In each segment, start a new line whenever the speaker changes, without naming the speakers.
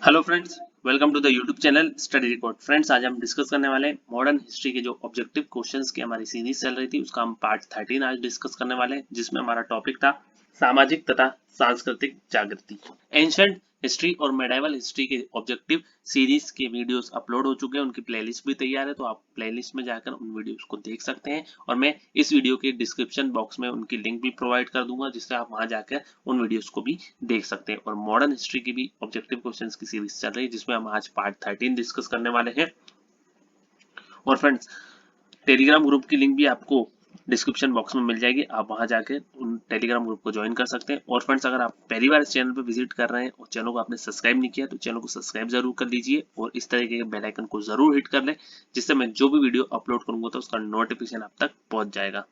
Hello friends, welcome to the YouTube channel study record. Friends, आज हम discuss करने वाले हैं मॉडर्न हिस्ट्री के जो ऑब्जेक्टिव क्वेश्चंस की हमारी सीरीज चल रही थी उसका हम पार्ट 13 आज डिस्कस करने वाले हैं, जिसमें हमारा टॉपिक था सामाजिक तथा सांस्कृतिक जागृति। एंशंट हिस्ट्री और मेडाइवल हिस्ट्री के ऑब्जेक्टिव सीरीज के वीडियोस अपलोड हो चुके हैं, उनकी प्लेलिस्ट भी तैयार है, तो आप प्लेलिस्ट में जाकर उन वीडियोस को देख सकते हैं और मैं इस वीडियो के डिस्क्रिप्शन बॉक्स में उनकी लिंक भी प्रोवाइड कर दूंगा, जिससे आप वहां जाकर उन वीडियोस को भी देख सकते हैं। और मॉडर्न हिस्ट्री की भी ऑब्जेक्टिव क्वेश्चंस की सीरीज चल रही है, जिसमें हम आज पार्ट 13 डिस्कस करने वाले हैं। और फ्रेंड्स, टेलीग्राम ग्रुप की लिंक भी आपको डिस्क्रिप्शन बॉक्स में मिल जाएगी, आप वहां जाके उन टेलीग्राम ग्रुप को ज्वाइन कर सकते हैं। और फ्रेंड्स, अगर आप पहली बार इस चैनल पर विजिट कर रहे हैं और चैनल को आपने सब्सक्राइब नहीं किया तो चैनल को सब्सक्राइब जरूर कर लीजिए और इस तरीके के बेल आइकन को जरूर हिट कर ले, जिससे मैं जो भी वीडियो अपलोड करूंगा तो उसका नोटिफिकेशन आप तक पहुंच जाएगा।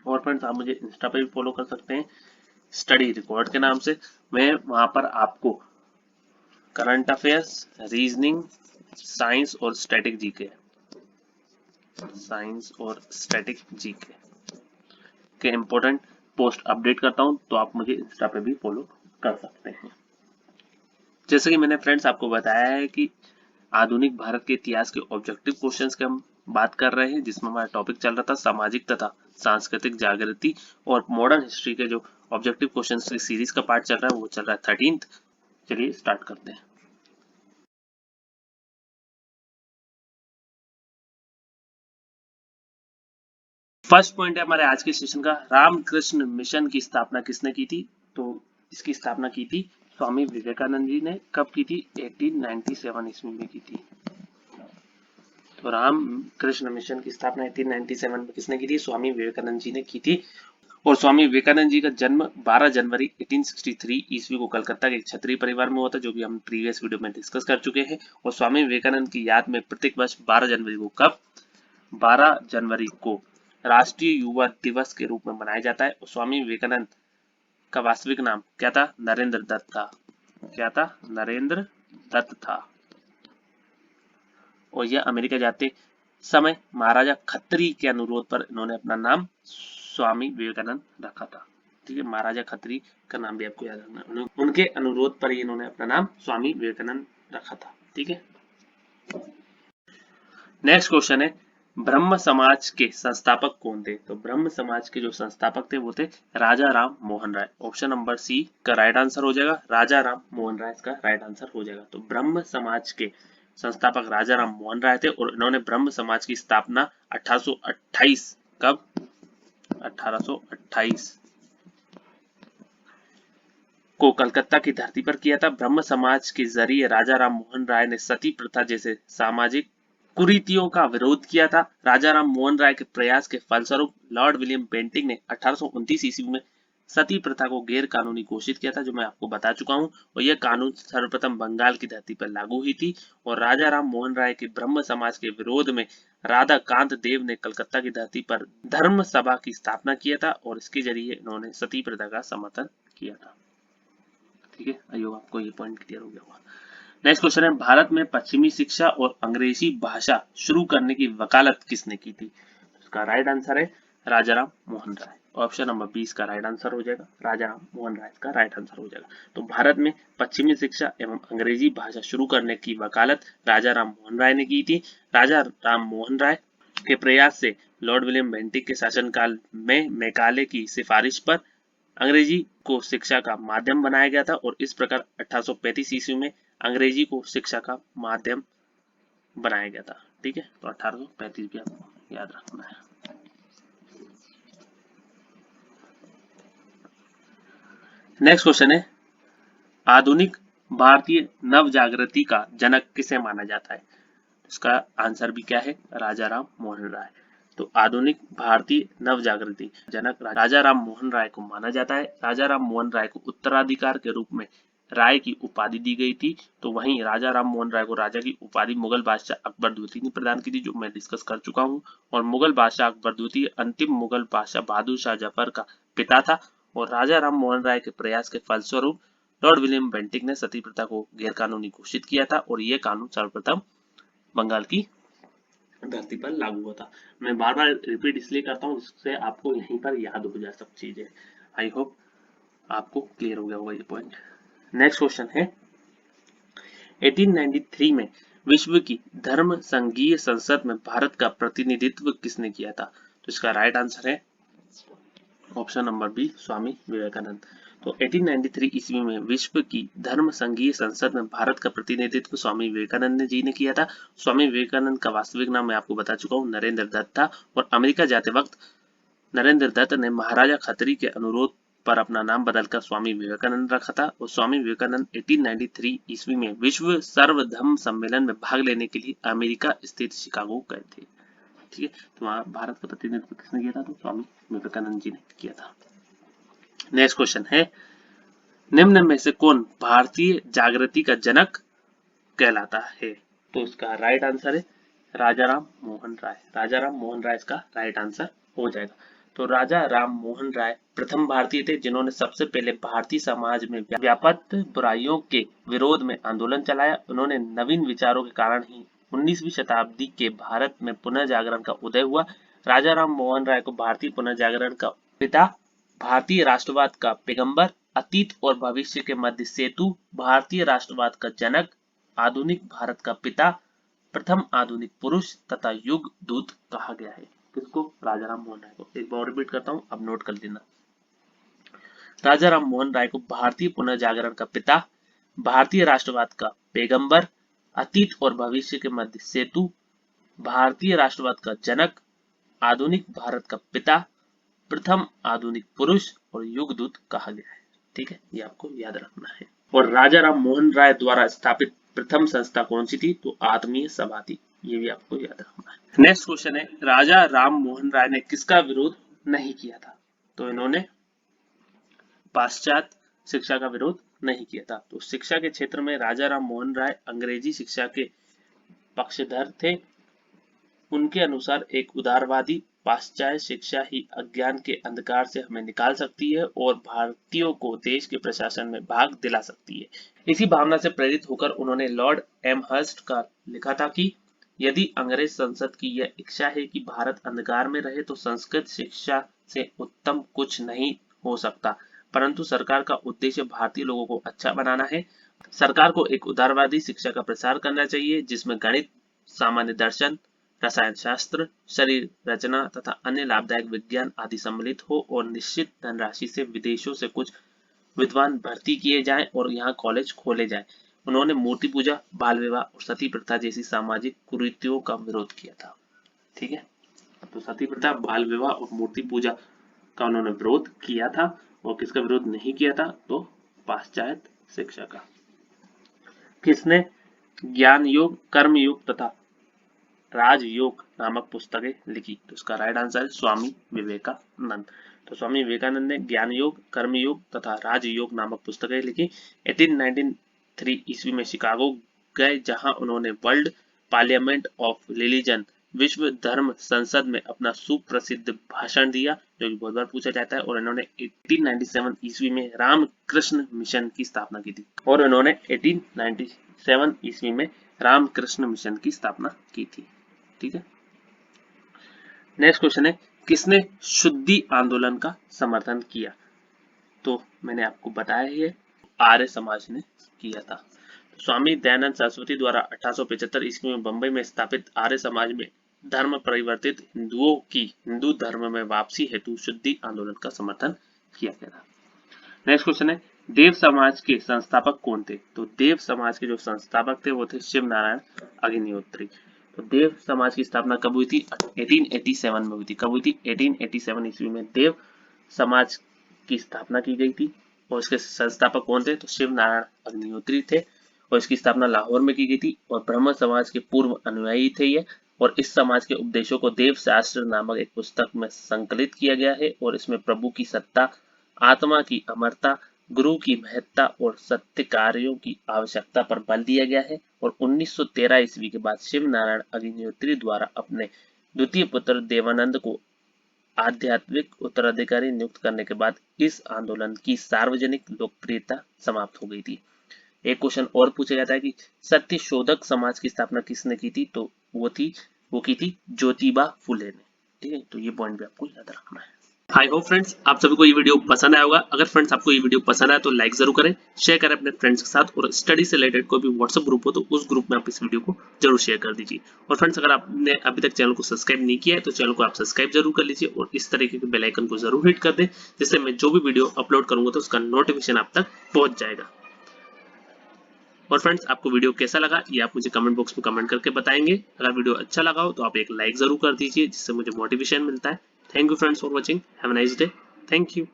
और फ्रेंड्स, आप मुझे इंस्टा पे भी फॉलो कर सकते हैं स्टडी रिकॉर्ड के नाम से। मैं वहां पर आपको करंट अफेयर्स, रीजनिंग, साइंस और स्टैटिक जीके के इम्पोर्टेंट पोस्ट अपडेट करता हूं, तो आप मुझे इंस्टा पे भी फॉलो कर सकते हैं। जैसे कि मैंने फ्रेंड्स आपको बताया है कि आधुनिक भारत के इतिहास के ऑब्जेक्टिव क्वेश्चंस की हम बात कर रहे हैं, जिसमें हमारा टॉपिक चल रहा था सामाजिक तथा सांस्कृतिक जागृति। और मॉडर्न हिस्ट्री के जो ऑब्जेक्टिव क्वेश्चंस की सीरीज का पार्ट चल रहा है वो चल रहा है 13th। चलिए स्टार्ट करते हैं। फर्स्ट पॉइंट है हमारे आज के सेशन का, रामकृष्ण मिशन की स्थापना किसने की थी? तो इसकी स्थापना की थी स्वामी विवेकानंद जी ने। कब की थी? 1897 ईस्वी में की थी। तो रामकृष्ण मिशन की स्थापना 1897 में किसने की थी? स्वामी विवेकानंद जी ने की थी। और स्वामी विवेकानंद जी का जन्म 12 जनवरी 1863 ईस्वी को कलकत्ता के एक क्षत्रिय परिवार में हुआ था, जो भी हम प्रीवियस वीडियो में डिस्कस कर चुके हैं। और स्वामी विवेकानंद की याद में प्रत्येक वर्ष 12 जनवरी को, कब? 12 जनवरी को राष्ट्रीय युवा दिवस के रूप में मनाया जाता है। और स्वामी विवेकानंद का वास्तविक नाम क्या था? नरेंद्र दत्त था। क्या था? नरेंद्र दत्त था। और यह अमेरिका जाते समय महाराजा खत्री के अनुरोध पर इन्होंने अपना नाम स्वामी विवेकानंद रखा था। ठीक है, महाराजा खत्री का नाम भी आपको याद रखना, उनके अनुरोध पर ही इन्होंने अपना नाम स्वामी विवेकानंद रखा था। ठीक है, नेक्स्ट क्वेश्चन है, ब्रह्म समाज के संस्थापक कौन थे? तो ब्रह्म समाज के जो संस्थापक थे वो थे राजा Ram Mohan Roy. Option number C का राइट आंसर हो जाएगा, राजा राम मोहन राय इसका राइट आंसर हो जाएगा। तो ब्रह्म समाज के संस्थापक राजा राम मोहन राय थे और इन्होंने ब्रह्म समाज की स्थापना 1828, कब? 1828 को कलकत्ता की धरती पर किया था। ब्रह्म समाज के जरिए राजा राम मोहन राय ने सती प्रथा जैसे सामाजिक कुरीतियों का विरोध किया था। राजा राम मोहन राय के प्रयास के फलस्वरूप लॉर्ड विलियम बेंटिंक ने 1829 ईस्वी में सती प्रथा को गैर कानूनी घोषित किया था, जो मैं आपको बता चुका हूं। और यह कानून सर्वप्रथम बंगाल की धरती पर लागू हुई थी। और राजा राम मोहन राय के ब्रह्म समाज के विरोध में राधा कांत देव ने कलकत्ता की धरती पर धर्म सभा की स्थापना किया था और इसके जरिए इन्होंने सती प्रथा का समर्थन किया था। ठीक है, आई होप आपको ये पॉइंट क्लियर हो गया होगा। नेक्स्ट क्वेश्चन है, भारत में पश्चिमी शिक्षा और अंग्रेजी भाषा शुरू करने की वकालत किसने की थी? इसका राइट आंसर है राजाराम मोहन राय। ऑप्शन नंबर 20 का राइट आंसर हो जाएगा, राजाराम मोहन राय का राइट आंसर हो जाएगा। तो भारत में पश्चिमी शिक्षा एवं अंग्रेजी भाषा शुरू करने की वकालत राजाराम मोहन राय ने की थी। राजा राम मोहन राय के प्रयास से लॉर्ड विलियम बेंटिक के शासनकाल में मैकाले की सिफारिश पर अंग्रेजी को शिक्षा का माध्यम बनाया गया था और इस प्रकार 1835 ईस्वी में अंग्रेजी को शिक्षा का माध्यम बनाया गया था। ठीक है, तो 1835 भी आपको याद रखना है। नेक्स्ट क्वेश्चन है, आधुनिक भारतीय नव जागृति का जनक किसे माना जाता है? इसका आंसर भी क्या है? राजा राम मोहन राय। तो आधुनिक भारतीय नव जागृति जनक राजा राम मोहन राय को माना जाता है। राजा राम मोहन राय को उत्तराधिकार के रूप में राय की उपाधि दी गई थी। तो वहीं राजा राम मोहन राय को राजा की उपाधि मुगल बादशाह अकबर द्वितीय ने प्रदान की थी, जो मैं डिस्कस कर चुका हूँ। और मुगल बादशाह अकबर द्वितीय अंतिम मुगल बादशाह बहादुर शाह जफर का पिता था। और राजा राम मोहन राय के प्रयास के फलस्वरूप लॉर्ड विलियम बेंटिक ने सती प्रथा को गैरकानूनी घोषित किया था और यह कानून सर्वप्रथम बंगाल की धरती पर लागू हुआ था। मैं बार बार रिपीट इसलिए करता हूँ जिससे आपको यहीं पर याद हो जाए सब चीजें। आई होप आपको क्लियर हो गया होगा ये पॉइंट। नेक्स्ट क्वेश्चन है, 1893 में विश्व की धर्म संघीय संसद में भारत का प्रतिनिधित्व किसने किया था? तो इसका राइट आंसर है option number B, Swami Vivekananda. तो 1893 ईस्वी में विश्व की धर्म संघीय संसद में भारत का प्रतिनिधित्व स्वामी विवेकानंद जी ने किया था। स्वामी विवेकानंद का वास्तविक नाम मैं आपको बता चुका हूँ, नरेंद्र दत्त था, और अमेरिका जाते वक्त नरेंद्र दत्त ने महाराजा खत्री के अनुरोध पर अपना नाम बदलकर स्वामी विवेकानंद रखा था। और स्वामी विवेकानंद 1893 ईस्वी में विश्व सर्वधर्म सम्मेलन में भाग लेने के लिए अमेरिका स्थित शिकागो गए थे। ठीक है, तो वहां भारत का प्रतिनिधित्व किसने किया था? तो स्वामी विवेकानंद जी ने किया था। नेक्स्ट क्वेश्चन है, निम्न में से कौन भारतीय जागृति का जनक कहलाता है? तो इसका राइट आंसर है राजाराम मोहन राय। राजाराम मोहन राय इसका राइट आंसर हो जाएगा। तो राजा राम मोहन राय प्रथम भारतीय थे जिन्होंने सबसे पहले भारतीय समाज में व्याप्त बुराइयों के विरोध में आंदोलन चलाया। उन्होंने नवीन विचारों के कारण ही 19वीं शताब्दी के भारत में पुनः जागरण का उदय हुआ। राजा राम मोहन राय को भारतीय पुनः जागरण का पिता, भारतीय राष्ट्रवाद का पैगंबर, अतीत और भविष्य के मध्य सेतु, भारतीय राष्ट्रवाद का जनक, आधुनिक भारत का पिता, प्रथम आधुनिक पुरुष तथा युग दूत कहा गया है। किसको? राजाराम मोहन राय को। एक बार रिपीट करता हूं, अब नोट कर लेना। राजाराम मोहन राय को भारतीय पुनः जागरण का पिता, भारतीय राष्ट्रवाद का पैगंबर, अतीत और भविष्य के मध्य सेतु, भारतीय राष्ट्रवाद का जनक, आधुनिक भारत का पिता, प्रथम आधुनिक पुरुष और युग दूत कहा गया है। ठीक है, ये आपको याद रखना है। और राजाराम मोहन राय द्वारा स्थापित प्रथम संस्था कौन सी थी? तो आत्मीय सभा थी। ये भी आपको याद रखना है। नेक्स्ट क्वेश्चन है, राजा राम मोहन राय ने किसका विरोध नहीं किया था? तो इन्होंने पाश्चात्य शिक्षा का विरोध नहीं किया था। तो शिक्षा के क्षेत्र में राजा राम मोहन राय अंग्रेजी शिक्षा के पक्षधर थे। उनके अनुसार एक उदारवादी पाश्चात्य शिक्षा ही अज्ञान के अंधकार से हमें निकाल सकती है और भारतीयों को देश के प्रशासन में भाग दिला सकती है। इसी भावना से प्रेरित होकर उन्होंने लॉर्ड एमहर्स्ट का लिखा था कि यदि अंग्रेज संसद की यह इच्छा है कि भारत अंधकार में रहे तो संस्कृत शिक्षा से उत्तम कुछ नहीं हो सकता, परंतु सरकार का उद्देश्य भारतीय लोगों को अच्छा बनाना है। सरकार को एक उदारवादी शिक्षा का प्रसार करना चाहिए जिसमें गणित, सामान्य दर्शन, रसायन शास्त्र, शरीर रचना तथा अन्य लाभदायक विज्ञान आदि सम्मिलित हो और निश्चित धनराशि से विदेशों से कुछ विद्वान भर्ती किए जाएं और यहाँ कॉलेज खोले जाएं। उन्होंने मूर्ति पूजा, बाल विवाह और सती प्रथा जैसी सामाजिक कुरीतियों का विरोध किया था। ठीक है, तो सती प्रथा, बाल विवाह और मूर्ति पूजा का उन्होंने विरोध किया था। और किसका विरोध नहीं किया था? तो पाश्चात्य शिक्षा का। किसने ज्ञान योग, कर्म योग तथा राजयोग नामक पुस्तकें लिखी? तो इसका राइट आंसर है स्वामी विवेकानंद। तो स्वामी विवेकानंद ने ज्ञान योग, कर्म योग तथा राजयोग नामक पुस्तकें लिखी। 1893 ईस्वी में शिकागो गए जहां उन्होंने वर्ल्ड पार्लियामेंट ऑफ रिलीजन विश्व धर्म संसद में अपना सुप्रसिद्ध भाषण दिया जो कि बहुत बार पूछा जाता है। और इन्होंने 1897 ईस्वी में रामकृष्ण मिशन की स्थापना की थी। और इन्होंने 1897 ईस्वी में रामकृष्ण मिशन की स्थापना की थी। ठीक है, नेक्स्ट क्वेश्चन है, किसने शुद्धि आंदोलन का समर्थन किया? तो मैंने आपको बताया है, आर्य समाज ने किया था। स्वामी दयानंद सरस्वती द्वारा 1875 ईस्वी में बंबई में स्थापित आर्य समाज में धर्म परिवर्तित हिंदुओं की हिंदू धर्म में वापसी हेतु शुद्धि आंदोलन का समर्थन किया गया था। नेक्स्ट क्वेश्चन है, देव समाज के संस्थापक कौन थे? तो देव समाज के जो संस्थापक थे वो थे शिव नारायण अग्निहोत्री। तो देव समाज की स्थापना कब हुई थी? 1887 में हुई थी। कब हुई थी? 1887 ईस्वी में देव समाज की स्थापना की गई थी। और इसके संस्थापक कौन थे? तो शिव नारायण अग्निहोत्री थे। और इसकी स्थापना लाहौर में की गई थी। और ब्रह्म समाज के पूर्व अनुयायी थे ये। और इस समाज के उपदेशों को देव शास्त्र नामक एक पुस्तक में संकलित किया गया है। और इसमें प्रभु की सत्ता, आत्मा की अमरता, गुरु की महत्ता और सत्य कार्यों की आवश्यकता पर बल दिया गया है। और 1913 ईस्वी के बाद शिव नारायण अग्निहोत्री द्वारा अपने द्वितीय पुत्र देवानंद को आध्यात्मिक उत्तराधिकारी नियुक्त करने के बाद इस आंदोलन की सार्वजनिक लोकप्रियता समाप्त हो गई थी। एक क्वेश्चन और पूछा जाता है कि सत्य शोधक समाज की स्थापना किसने की थी? तो वो की थी ज्योतिबा फुले ने। ठीक है, तो ये पॉइंट भी आपको याद रखना है। आई होप फ्रेंड्स आप सभी को ये वीडियो पसंद आया होगा। अगर फ्रेंड्स आपको ये वीडियो पसंद आया तो लाइक जरूर करें, शेयर करें अपने फ्रेंड्स के साथ, और स्टडी से रिलेटेड कोई भी व्हाट्सएप ग्रुप हो तो उस ग्रुप में आप इस वीडियो को जरूर शेयर कर दीजिए। और फ्रेंड्स अगर आपने अभी तक चैनल को सब्सक्राइब नहीं किया है तो चैनल को आप सब्सक्राइब जरूर कर लीजिए और इस तरीके के बेल आइकन को जरूर हिट कर दें, जिससे मैं जो भी वीडियो अपलोड करूंगा तो उसका नोटिफिकेशन आप तक पहुंच जाएगा। और फ्रेंड्स आपको वीडियो कैसा लगा ये आप मुझे कमेंट बॉक्स में कमेंट करके बताएंगे। अगर वीडियो अच्छा लगा हो तो आप एक लाइक जरूर कर दीजिए, जिससे मुझे मोटिवेशन मिलता है। Thank you friends for watching, have a nice day, thank you.